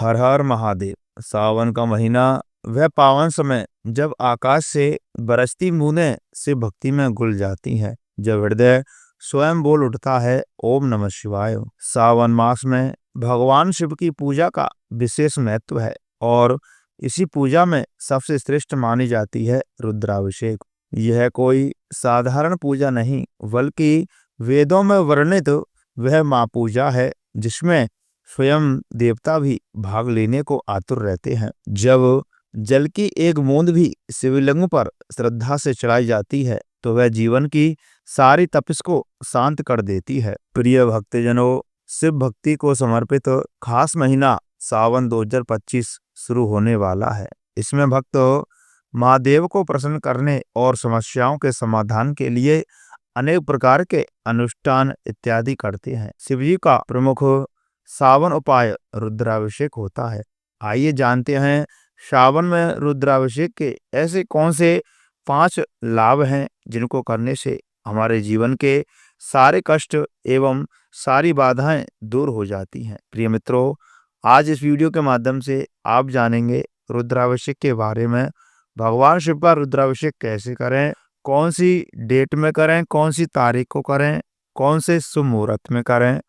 हर हर महादेव। सावन का महीना वह पावन समय जब आकाश से बरसती बूंदें से भक्ति में घुल जाती हैं, जब हृदय स्वयं बोल उठता है ओम नमः शिवाय। सावन मास में भगवान शिव की पूजा का विशेष महत्व है और इसी पूजा में सबसे श्रेष्ठ मानी जाती है रुद्राभिषेक। यह कोई साधारण पूजा नहीं बल्कि वेदों में वर्णित वह महापूजा है जिसमें स्वयं देवता भी भाग लेने को आतुर रहते हैं। जब जल की एक बूंद भी शिवलिंग पर श्रद्धा से चढ़ाई जाती है तो वह जीवन की सारी तपिश को शांत कर देती है। प्रिय भक्तजनों, शिव भक्ति को समर्पित खास महीना सावन 2025 शुरू होने वाला है। इसमें भक्त महादेव को प्रसन्न करने और समस्याओं के समाधान के लिए अनेक प्रकार के अनुष्ठान इत्यादि करते हैं। शिव जी का प्रमुख सावन उपाय रुद्राभिषेक होता है। आइए जानते हैं सावन में रुद्राभिषेक के ऐसे कौन से 5 लाभ हैं जिनको करने से हमारे जीवन के सारे कष्ट एवं सारी बाधाएं दूर हो जाती हैं। प्रिय मित्रों, आज इस वीडियो के माध्यम से आप जानेंगे रुद्राभिषेक के बारे में। भगवान शिव का रुद्राभिषेक कैसे करें, कौन सी डेट में करें, कौन सी तारीख को करें, कौन से शुभ मुहूर्त में करें,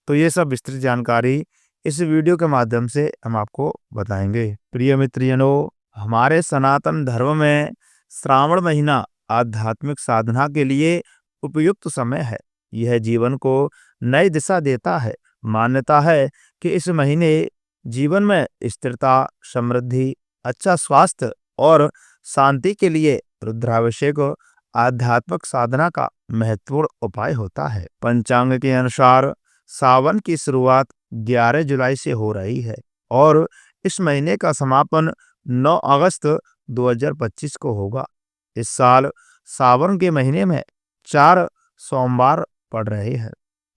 तो ये सब विस्तृत जानकारी इस वीडियो के माध्यम से हम आपको बताएंगे। प्रिय मित्रजनों, हमारे सनातन धर्म में श्रावण महीना आध्यात्मिक साधना के लिए उपयुक्त समय है। यह जीवन को नई दिशा देता है। मान्यता है कि इस महीने जीवन में स्थिरता, समृद्धि, अच्छा स्वास्थ्य और शांति के लिए रुद्राभिषेक आध्यात्मिक साधना का महत्वपूर्ण उपाय होता है। पंचांग के अनुसार सावन की शुरुआत 11 जुलाई से हो रही है और इस महीने का समापन 9 अगस्त 2025 को होगा। इस साल सावन के महीने में 4 सोमवार पड़ रहे हैं।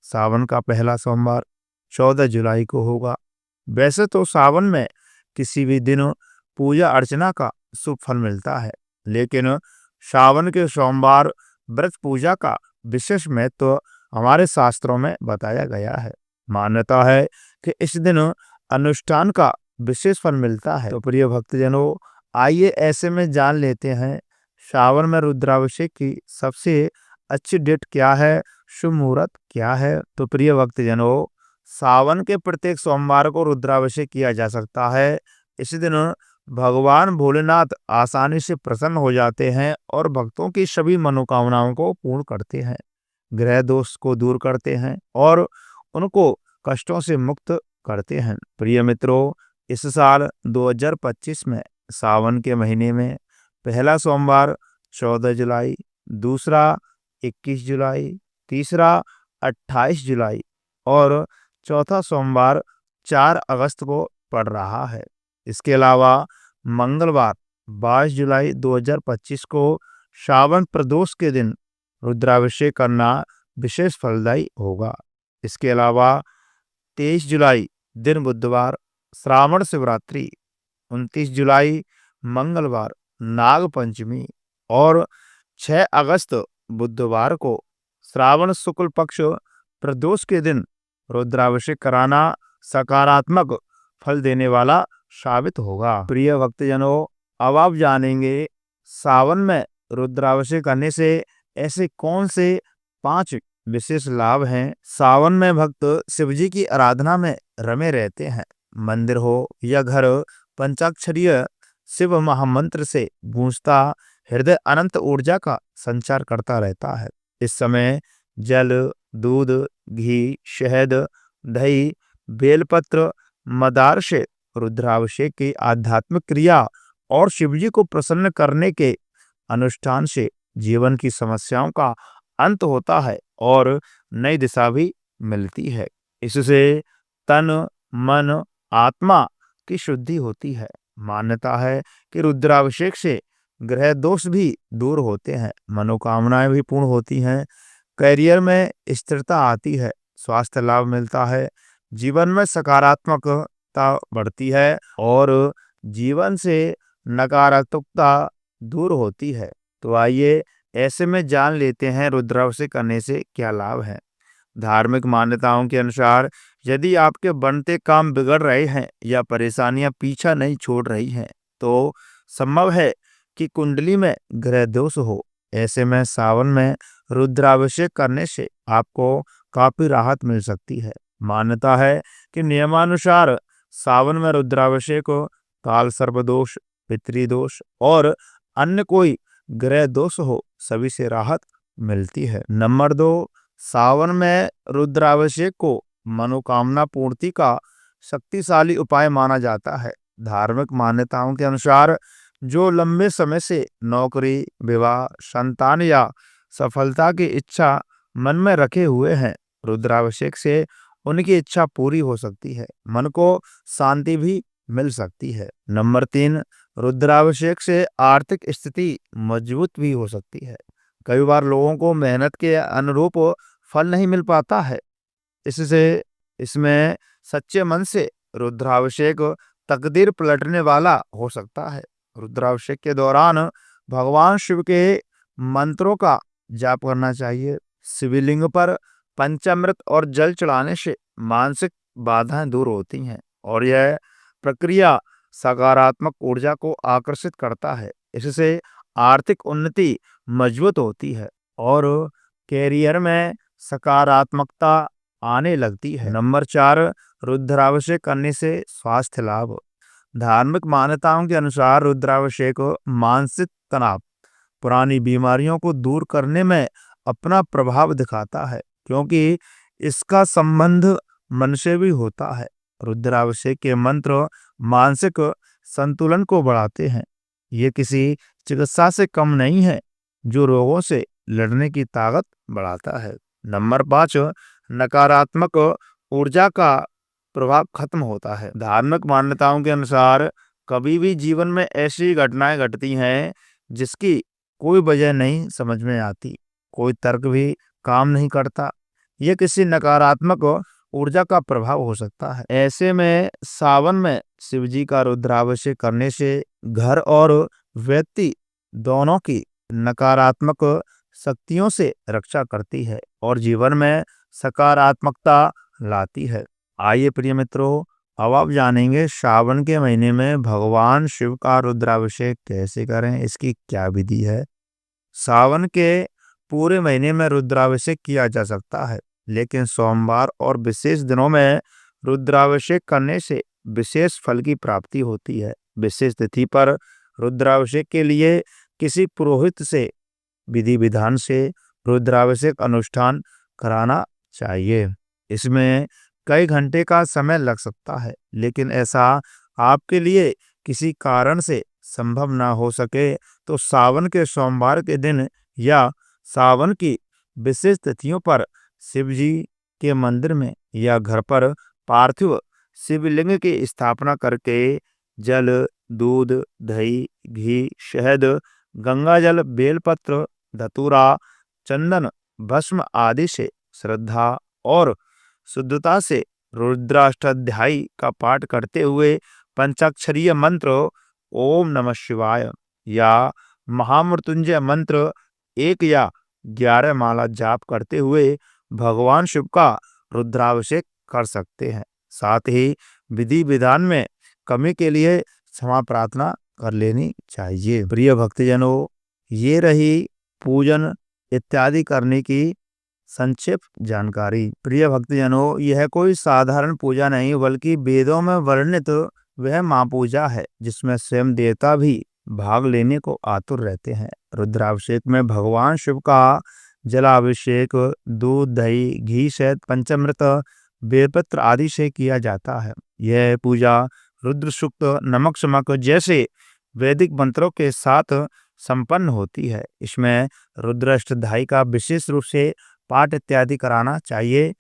सावन का पहला सोमवार 14 जुलाई को होगा। वैसे तो सावन में किसी भी दिन पूजा अर्चना का शुभ फल मिलता है, लेकिन सावन के सोमवार व्रत पूजा का विशेष महत्व हमारे शास्त्रों में बताया गया है। मान्यता है कि इस दिन अनुष्ठान का विशेष फल मिलता है। तो प्रिय भक्तजनों, आइए ऐसे में जान लेते हैं सावन में रुद्राभिषेक की सबसे अच्छी डेट क्या है, शुभ मुहूर्त क्या है। तो प्रिय भक्तजनों, सावन के प्रत्येक सोमवार को रुद्राभिषेक किया जा सकता है। इस दिन भगवान भोलेनाथ आसानी से प्रसन्न हो जाते हैं और भक्तों की सभी मनोकामनाओं को पूर्ण करते हैं, ग्रह दोष को दूर करते हैं और उनको कष्टों से मुक्त करते हैं। प्रिय मित्रों, इस साल 2025 में सावन के महीने में पहला सोमवार 14 जुलाई, दूसरा 21 जुलाई, तीसरा 28 जुलाई और चौथा सोमवार 4 अगस्त को पड़ रहा है। इसके अलावा मंगलवार 22 जुलाई 2025 को सावन प्रदोष के दिन रुद्राभिषेक करना विशेष फलदायी होगा। इसके अलावा 23 जुलाई दिन बुधवार श्रावण शिवरात्रि, 29 जुलाई मंगलवार नाग पंचमी और 6 अगस्त बुधवार को श्रावण शुक्ल पक्ष प्रदोष के दिन रुद्राभिषेक कराना सकारात्मक फल देने वाला साबित होगा। प्रिय भक्तजनों, अब आप जानेंगे सावन में रुद्राभिषेक करने से ऐसे कौन से 5 विशेष लाभ हैं। सावन में भक्त शिवजी की आराधना में रमे रहते हैं। मंदिर हो या घर, पंचाक्षरीय शिव महामंत्र से गूंजता हृदय अनंत ऊर्जा का संचार करता रहता है। इस समय जल, दूध, घी, शहद, दही, बेलपत्र, मदार से रुद्राभिषेक की आध्यात्मिक क्रिया और शिवजी को प्रसन्न करने के अनुष्ठान से जीवन की समस्याओं का अंत होता है और नई दिशा भी मिलती है। इससे तन, मन, आत्मा की शुद्धि होती है। मान्यता है कि रुद्राभिषेक से ग्रह दोष भी दूर होते हैं, मनोकामनाएं भी पूर्ण होती हैं, करियर में स्थिरता आती है, स्वास्थ्य लाभ मिलता है, जीवन में सकारात्मकता बढ़ती है और जीवन से नकारात्मकता दूर होती है। तो आइए ऐसे में जान लेते हैं रुद्राभिषेक करने से क्या लाभ है। धार्मिक मान्यताओं के अनुसार यदि आपके बनते काम बिगड़ रहे हैं या परेशानियां पीछा नहीं छोड़ रही हैं, तो संभव है कि कुंडली में ग्रह दोष हो। ऐसे में सावन में रुद्राभिषेक करने से आपको काफी राहत मिल सकती है। मान्यता है कि नियमानुसार सावन में रुद्राभिषेक काल सर्पदोष, पितृदोष और अन्य कोई ग्रह दोष हो, सभी से राहत मिलती है। नंबर 2, सावन में रुद्राभिषेक को मनोकामना पूर्ति का शक्तिशाली उपाय माना जाता है। धार्मिक मान्यताओं के अनुसार जो लंबे समय से नौकरी, विवाह, संतान या सफलता की इच्छा मन में रखे हुए हैं, रुद्राभिषेक से उनकी इच्छा पूरी हो सकती है। मन को शांति भी मिल सकती है। नंबर 3, रुद्राभिषेक से आर्थिक स्थिति मजबूत भी हो सकती है। कई बार लोगों को मेहनत के अनुरूप फल नहीं मिल पाता है, इससे इसमें सच्चे मन से रुद्राभिषेक तकदीर पलटने वाला हो सकता है। रुद्राभिषेक के दौरान भगवान शिव के मंत्रों का जाप करना चाहिए। शिवलिंग पर पंचामृत और जल चढ़ाने से मानसिक बाधाएं दूर होती हैं और यह प्रक्रिया सकारात्मक ऊर्जा को आकर्षित करता है। इससे आर्थिक उन्नति मजबूत होती है और कैरियर में सकारात्मकता आने लगती है। नंबर 4, रुद्राभिषेक करने से स्वास्थ्य लाभ। धार्मिक मान्यताओं के अनुसार रुद्राभिषेक मानसिक तनाव, पुरानी बीमारियों को दूर करने में अपना प्रभाव दिखाता है, क्योंकि इसका संबंध मन से भी होता है। रुद्राभिषेक के मंत्र मानसिक संतुलन को बढ़ाते हैं। ये किसी चिकित्सा से कम नहीं है, जो रोगों से लड़ने की ताकत बढ़ाता है। नंबर 5, नकारात्मक ऊर्जा का प्रभाव खत्म होता है। धार्मिक मान्यताओं के अनुसार कभी भी जीवन में ऐसी घटनाएं घटती हैं जिसकी कोई वजह नहीं समझ में आती, कोई तर्क भी काम नहीं करता। यह किसी नकारात्मक ऊर्जा का प्रभाव हो सकता है। ऐसे में सावन में शिवजी का रुद्राभिषेक करने से घर और व्यक्ति दोनों की नकारात्मक शक्तियों से रक्षा करती है और जीवन में सकारात्मकता लाती है। आइए प्रिय मित्रों, अब आप जानेंगे सावन के महीने में भगवान शिव का रुद्राभिषेक कैसे करें, इसकी क्या विधि है। सावन के पूरे महीने में रुद्राभिषेक किया जा सकता है, लेकिन सोमवार और विशेष दिनों में रुद्राभिषेक करने से विशेष फल की प्राप्ति होती है। विशेष तिथि पर रुद्राभिषेक के लिए किसी पुरोहित से विधि विधान से रुद्राभिषेक अनुष्ठान कराना चाहिए। इसमें कई घंटे का समय लग सकता है, लेकिन ऐसा आपके लिए किसी कारण से संभव ना हो सके तो सावन के सोमवार के दिन या सावन की विशेष तिथियों पर शिव जी के मंदिर में या घर पर पार्थिव शिवलिंग की स्थापना करके जल, दूध, दही, घी, शहद, गंगाजल, बेलपत्र, धतूरा, चंदन, भस्म आदि से श्रद्धा और शुद्धता से रुद्राष्टाध्यायी का पाठ करते हुए पंचाक्षरीय मंत्र ओम नमः शिवाय या महामृत्युंजय मंत्र 1 या 11 माला जाप करते हुए भगवान शिव का रुद्राभिषेक कर सकते हैं। साथ ही विधि विधान में कमी के लिए क्षमा प्रार्थना कर लेनी चाहिए। प्रिय भक्तजनों, ये रही पूजन इत्यादि करने की संक्षिप्त जानकारी। प्रिय भक्तजनों, यह कोई साधारण पूजा नहीं बल्कि वेदों में वर्णित वह महापूजा है जिसमें स्वयं देवता भी भाग लेने को आतुर रहते हैं। रुद्राभिषेक में भगवान शिव का जलाभिषेक दूध, दही, घी, शहद, पंचामृत, बेलपत्र आदि से किया जाता है। यह पूजा रुद्र सूक्त, नमक शमक जैसे वैदिक मंत्रों के साथ संपन्न होती है। इसमें रुद्राष्टध्यायी का विशेष रूप से पाठ इत्यादि कराना चाहिए।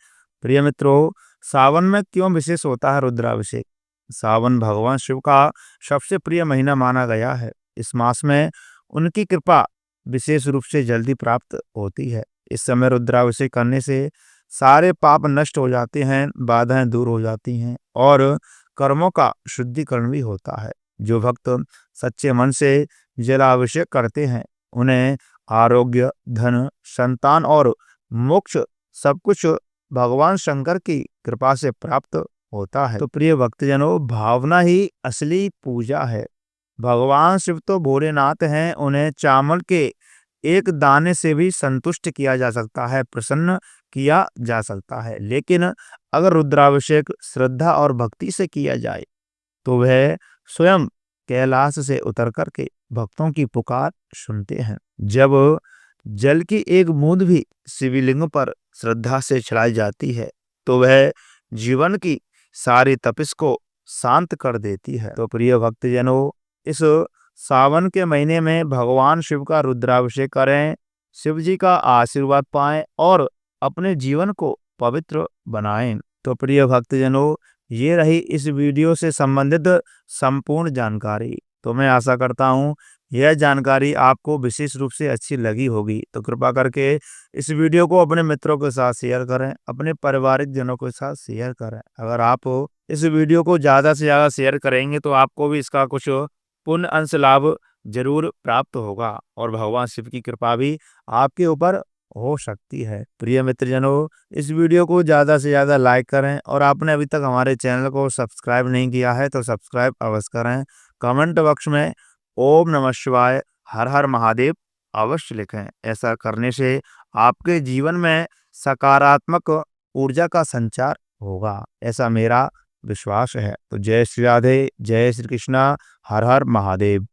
प्रिय मित्रों, सावन में क्यों विशेष होता है रुद्राभिषेक? सावन भगवान शिव का सबसे प्रिय महीना माना गया है। इस मास में उनकी कृपा विशेष रूप से जल्दी प्राप्त होती है। इस समय रुद्राभिषेक करने से सारे पाप नष्ट हो जाते हैं, बाधाएं दूर हो जाती हैं और कर्मों का शुद्धिकरण भी होता है। जो भक्त सच्चे मन से जलाभिषेक करते हैं उन्हें आरोग्य, धन, संतान और मोक्ष सब कुछ भगवान शंकर की कृपा से प्राप्त होता है। तो प्रिय भक्तजनों, भावना ही असली पूजा है। भगवान शिव तो भोलेनाथ हैं, उन्हें चावल के एक दाने से भी संतुष्ट किया जा सकता है, प्रसन्न किया जा सकता है। लेकिन अगर रुद्राभिषेक श्रद्धा और भक्ति से किया जाए तो वह स्वयं कैलाश से उतर करके भक्तों की पुकार सुनते हैं। जब जल की एक बूंद भी शिवलिंग पर श्रद्धा से चढ़ाई जाती है तो वह जीवन की सारी तपिश को शांत कर देती है। तो प्रिय भक्तजनों, इस सावन के महीने में भगवान शिव का रुद्राभिषेक करें, शिव जी का आशीर्वाद पाएं और अपने जीवन को पवित्र बनाएं। तो प्रिय भक्तजनों, ये रही इस वीडियो से संबंधित संपूर्ण जानकारी। तो मैं आशा करता हूँ यह जानकारी आपको विशेष रूप से अच्छी लगी होगी। तो कृपा करके इस वीडियो को अपने मित्रों के साथ शेयर करें, अपने पारिवारिक जनों के साथ शेयर करें। अगर आप इस वीडियो को ज़्यादा से ज़्यादा शेयर करेंगे तो आपको भी इसका कुछ पुण्य अंश लाभ जरूर प्राप्त होगा और भगवान शिव की कृपा भी आपके ऊपर हो सकती है। प्रिय मित्रजनों, इस वीडियो को ज़्यादा से ज़्यादा लाइक करें और आपने अभी तक हमारे चैनल को सब्सक्राइब नहीं किया है तो सब्सक्राइब अवश्य करें। कमेंट बॉक्स में ओम नमः शिवाय, हर हर महादेव अवश्य लिखें। ऐसा करने से आपके जीवन में सकारात्मक ऊर्जा का संचार होगा, ऐसा मेरा विश्वास है। तो जय श्री राधे, जय श्री कृष्णा, हर हर महादेव।